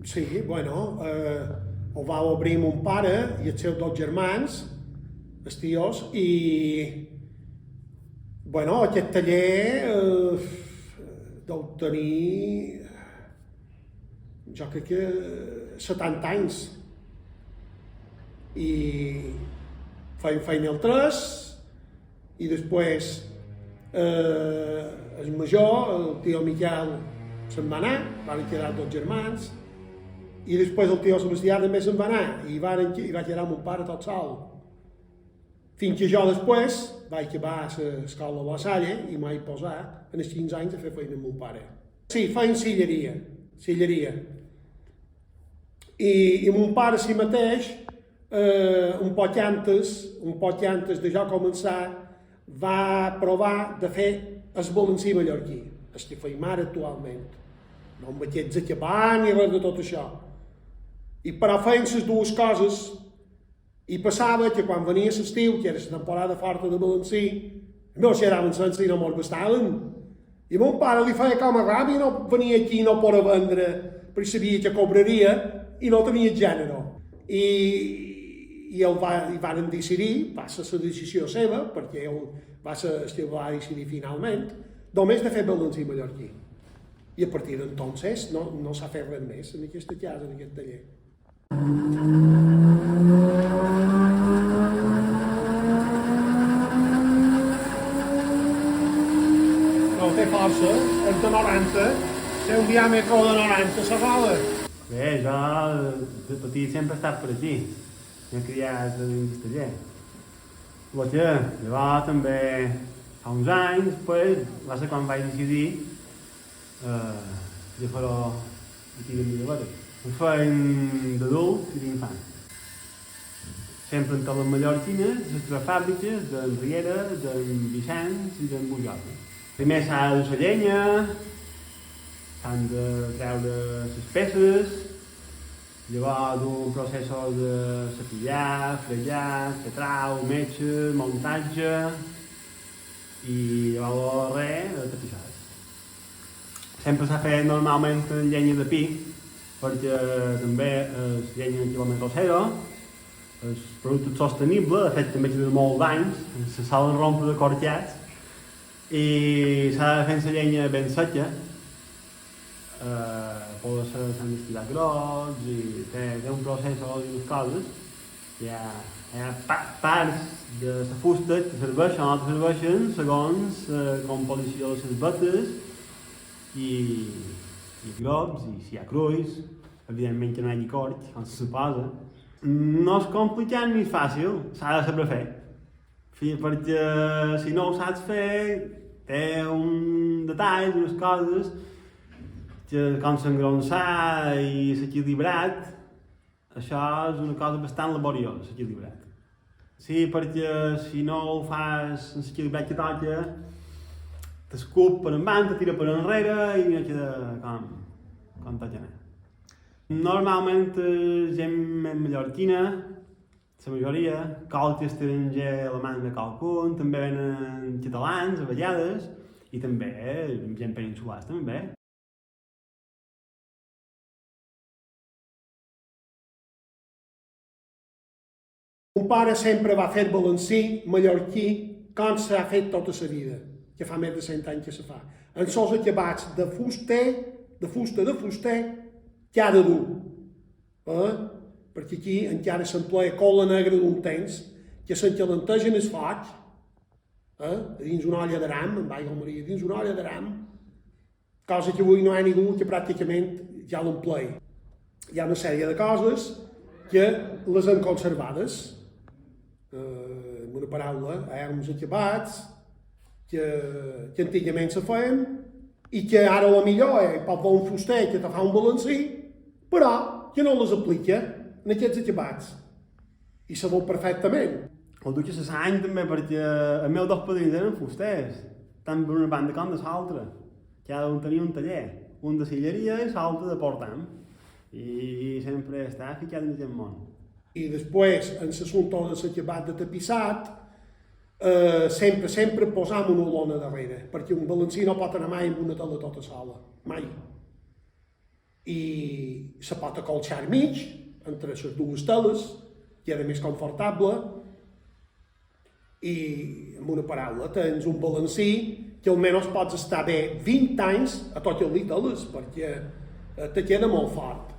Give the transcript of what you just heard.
Sí, bueno, ho va obrir mon pare i els seus dos germans, els tios, i bueno, aquest taller deu tenir, jo crec que 70 anys. I feien feina el 3 i després el major, el tio Miquel, se'n va anar, van quedar dos germans, i després el tio Sebastià també se'n va anar i va quedar mon pare tot sol. Fins que jo després vaig acabar l'escola a La Salle i m'he posat en els 15 anys a fer feina amb mon pare. Sí, feien silleria. I mon pare si mateix, un poc antes de jo començar, va provar de fer el balancí mallorquí, el que feim ara actualment. No amb aquests acabant ni res de tot això. I però feien les dues coses i passava que quan venia l'estiu, que era la temporada forta de balancí, no xeraven sense i no mos bastaven. I mon pare li feia com a ràbia i no venia aquí i no podia vendre perquè sabia que cobraria i no tenia gènere. I van decidir, va ser la decisió seva, perquè ell va decidir finalment, només de fer balancí mallorquí. I a partir d'entonces no s'ha fet res més en aquesta casa, en aquest taller. No té força, és de 90, té un diàmetre de 90 la roda. Bé, jo de petit sempre he estat per aquí. M'he criat dins del taller. Llavors també fa uns anys, després, va ser quan vaig decidir de fer-ho aquí de Miravera. Ho feien d'adult i d'infant. Sempre en les mallorquines, les tres fàbriques d'en Riera, d'en Vicenç i d'en Bujosa. Primer s'ha de la llenya, s'han de treure les peces, llavors un procés de cepillar, fregar, petrau, metge, muntatge i llavors res, tapissar. Sempre s'ha fet normalment en llenya de pi, perquè també és llenya de quilòmetre zero, és producte sostenible, de fet també queda molt d'anys, se solen rompre de corxats i s'ha de fer la llenya ben seca, s'han d'estirar grocs i té un procés d'unes coses. Hi ha parts de la fusta que serveixen o no serveixen segons la composició de les vetes i grocs, i si hi ha crulls, evidentment que no hi hagi corx, com se suposa. No és complicat ni és fàcil, s'ha de saber fer. Perquè si no ho saps fer, té un detall, unes coses, que com s'engronsar i s'equilibrat, això és una cosa bastant laboriosa, s'equilibrat. Sí, perquè si no ho fas en s'equilibrat que toca, t'escup per endavant, te tira per enrere i no queda com toca anar. Normalment gent més mallorquina, la majoria, qualque estranger alemany de qualcun, també venen catalans a vegades i també gent peninsulars també. Mon pare sempre va fer balancí mallorquí com s'ha fet tota la vida, que fa més de 100 anys que se fa. En sols acabats de fuster, que ha de dur. Perquè aquí encara s'empleia cola negra d'un temps, que s'encalentegen el foc, dins una olla d'aram, amb aigua maria, dins una olla d'aram, cosa que avui no hi ha ningú que pràcticament ja l'empleia. Hi ha una sèrie de coses que les han conservades, amb una paraula, uns acabats que antigament se feien i que ara la millor pot fer un fuster que te fa un balancí, però que no les aplica en aquests acabats. I se veu perfectament. Ho duc a l'any també perquè els meus dos padrins eren fusters, tant per una banda com de l'altra. Cada un tenia un taller, un de silleria i l'altre de portam. I sempre està ficat en aquest món. I després, en l'assumpte de l'acabat de tapissat, sempre posam una olona darrere, perquè un balancí no pot anar mai amb una tela tota sola, mai. i se pot acolxar al mig, entre les dues teles, queda més confortable, i, amb una paraula, tens un balancí que almenys pots estar bé 20 anys a tot el lit teles, perquè te queda molt fort.